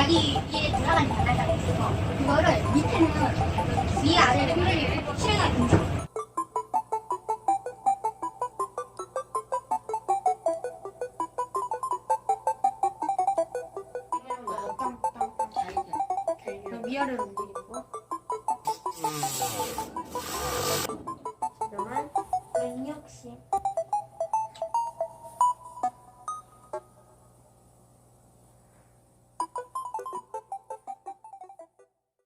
자기 위에 들어간 장난감이 있어서 그거를 밑에는 위 아래를 흔들리고 실행하기 힘들어. 위아래로 움직이는 거?